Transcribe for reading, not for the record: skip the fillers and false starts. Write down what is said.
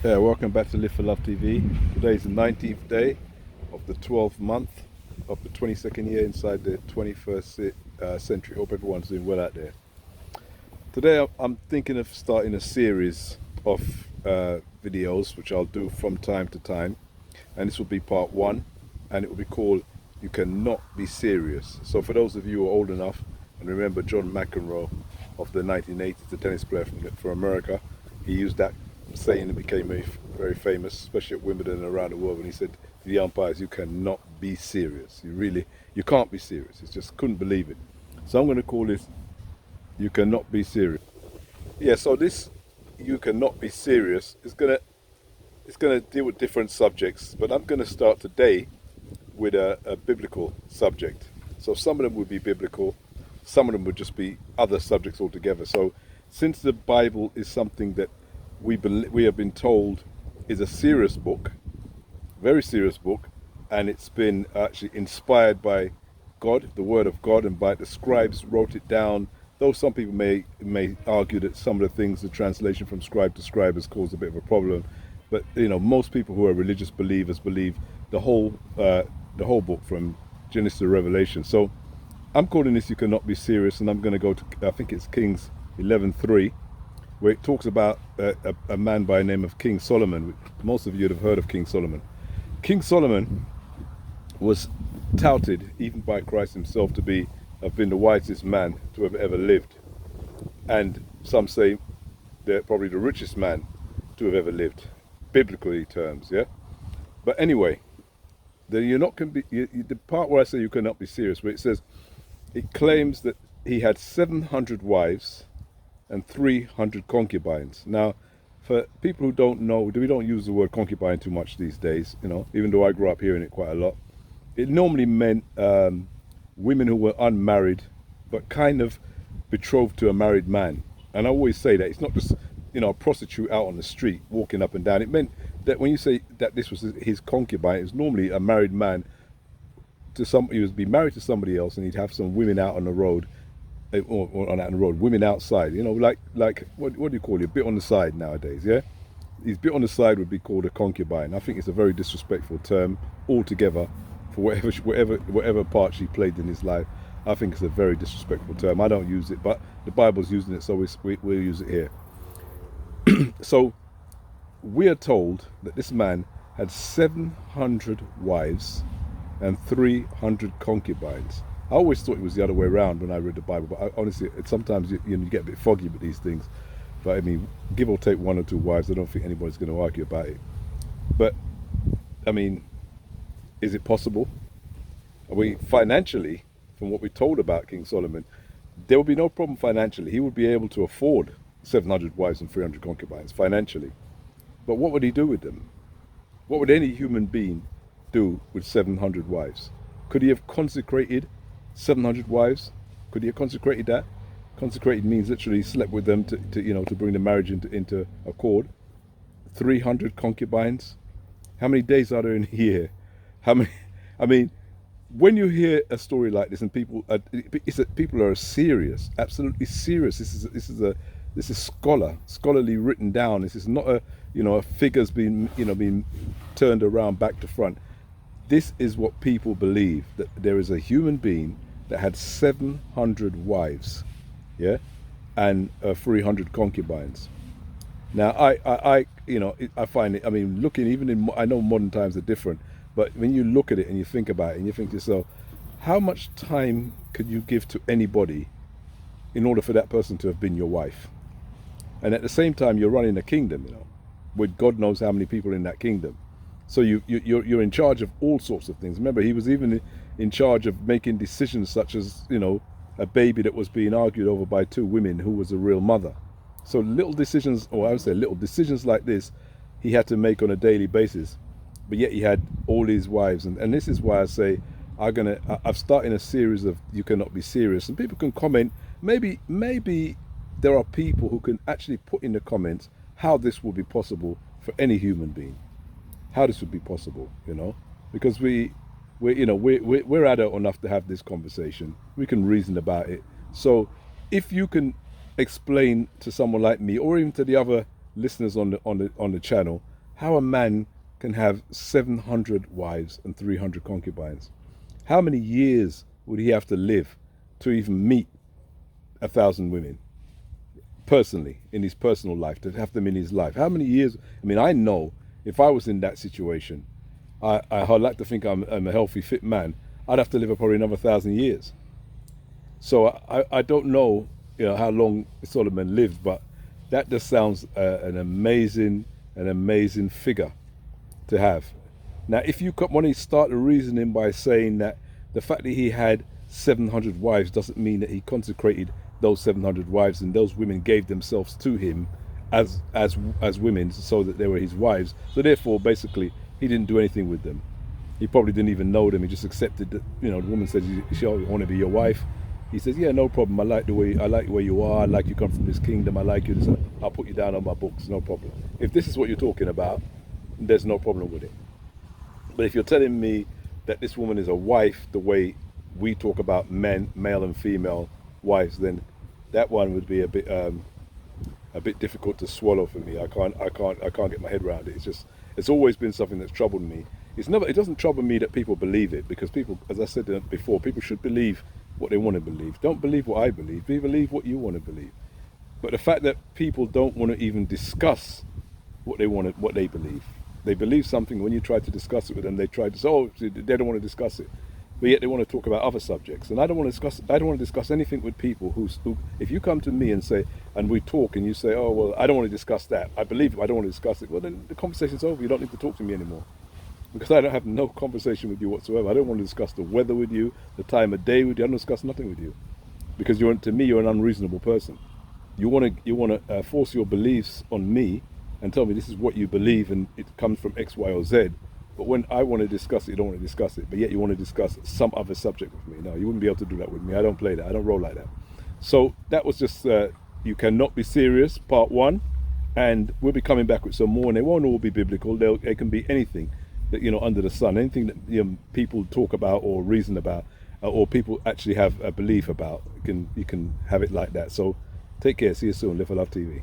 Yeah, welcome back to Live for Love TV. Today is the 19th day of the 12th month of the 22nd year inside the 21st century. Hope everyone's doing well out there. Today I'm thinking of starting a series of videos which I'll do from time to time, and this will be part one, and it will be called "You Cannot Be Serious." So for those of you who are old enough and remember John McEnroe of the 1980s, the tennis player from America, he used that saying that became very famous, especially at Wimbledon and around the world, when he said to the umpires, "You cannot be serious. You can't be serious." He just couldn't believe it. So I'm going to call this "You Cannot Be Serious." Yeah. So this "You Cannot Be Serious" is gonna deal with different subjects, but I'm going to start today with a biblical subject. So some of them would be biblical, some of them would just be other subjects altogether. So since the Bible is something that we have been told is a serious book, very serious book, and it's been actually inspired by God, the Word of God, and by the scribes wrote it down. Though some people may argue that some of the things, the translation from scribe to scribe, has caused a bit of a problem, but most people who are religious believers believe the whole book from Genesis to Revelation. So I'm calling this "You Cannot Be Serious," and I'm going to go to, I think it's Kings 11:3, where it talks about a man by the name of King Solomon. Most of you would have heard of King Solomon. King Solomon was touted, even by Christ himself, to have been the wisest man to have ever lived. And some say they're probably the richest man to have ever lived, biblically terms, yeah? But anyway, the part where I say "you cannot be serious," where it says, it claims that he had 700 wives and 300 concubines. Now, for people who don't know, we don't use the word concubine too much these days, even though I grew up hearing it quite a lot. It normally meant women who were unmarried, but kind of betrothed to a married man. And I always say that it's not just, a prostitute out on the street walking up and down. It meant that when you say that this was his concubine, it was normally a married man he would be married to somebody else, and he'd have some women out on the road, or on the road, women outside, like what do you call it? A bit on the side nowadays, yeah? His bit on the side would be called a concubine. I think it's a very disrespectful term altogether for whatever part she played in his life. I think it's a very disrespectful term. I don't use it, but the Bible's using it, so we'll use it here. So we are told that this man had 700 wives and 300 concubines. I always thought it was the other way around when I read the Bible, but honestly, sometimes you get a bit foggy with these things. But I mean, give or take one or two wives, I don't think anybody's going to argue about it. But I mean, is it possible? Financially, from what we're told about King Solomon, there would be no problem financially. He would be able to afford 700 wives and 300 concubines financially. But what would he do with them? What would any human being do with 700 wives? Could he have consecrated 700 wives? Could he have consecrated that? Consecrated means literally slept with them to bring the marriage into accord. 300 concubines. How many days are there in a year? How many? I mean, when you hear a story like this, and people are serious, absolutely serious. This is scholarly written down. This is not a figures being turned around back to front. This is what people believe, that there is a human being that had 700 wives, yeah, and 300 concubines. Now, I find it. I mean, looking I know modern times are different, but when you look at it and you think about it, and you think to yourself, how much time could you give to anybody in order for that person to have been your wife? And at the same time, you're running a kingdom, with God knows how many people in that kingdom. So you're in charge of all sorts of things. Remember, he was even in charge of making decisions such as, a baby that was being argued over by two women who was a real mother. So little decisions, or I would say little decisions like this, he had to make on a daily basis. But yet he had all these wives. And this is why I say I've started a series of "You Cannot Be Serious." And people can comment. Maybe there are people who can actually put in the comments how this will be possible for any human being. How this would be possible, because we're adult enough to have this conversation. We can reason about it. So if you can explain to someone like me, or even to the other listeners on the channel, how a man can have 700 wives and 300 concubines. How many years would he have to live to even meet 1,000 women personally, in his personal life, to have them in his life? How many years? I mean, I know if I was in that situation, I like to think I'm a healthy, fit man. I'd have to live probably another 1,000 years. So I don't know, how long Solomon lived, but that just sounds an amazing figure to have. Now, if you want to start the reasoning by saying that the fact that he had 700 wives doesn't mean that he consecrated those 700 wives and those women gave themselves to him as women, so that they were his wives. So therefore, basically, he didn't do anything with them. He probably didn't even know them. He just accepted that. The woman said, "She want to be your wife." He says, "Yeah, no problem. I like the way you are. I like you come from this kingdom. I like you. I'll put you down on my books. No problem. If this is what you're talking about, there's no problem with it. But if you're telling me that this woman is a wife, the way we talk about male and female wives, then that one would be a bit difficult to swallow for me. I can't get my head around it. It's always been something that's troubled me. It doesn't trouble me that people believe it, because people, as I said before, people should believe what they want to believe. Don't believe what I believe. Believe what you want to believe. But the fact that people don't want to even discuss what they believe. They believe something. When you try to discuss it with them, they try to say, "Oh, they don't want to discuss it," but yet they want to talk about other subjects. And I don't want to discuss anything with people who, if you come to me and say, and we talk, and you say, "Oh, well, I don't want to discuss that. I believe it. I don't want to discuss it." Well, then the conversation's over. You don't need to talk to me anymore, because I don't have no conversation with you whatsoever. I don't want to discuss the weather with you, the time of day with you. I don't discuss nothing with you, because to me, you're an unreasonable person. You want to force your beliefs on me and tell me this is what you believe and it comes from X, Y, or Z. But when I want to discuss it, you don't want to discuss it. But yet you want to discuss some other subject with me. No, you wouldn't be able to do that with me. I don't play that. I don't roll like that. So that was just You Cannot Be Serious, part 1. And we'll be coming back with some more. And they won't all be biblical. They can be anything that, under the sun. Anything that people talk about or reason about, or people actually have a belief about. You can have it like that. So take care. See you soon. Live for Love TV.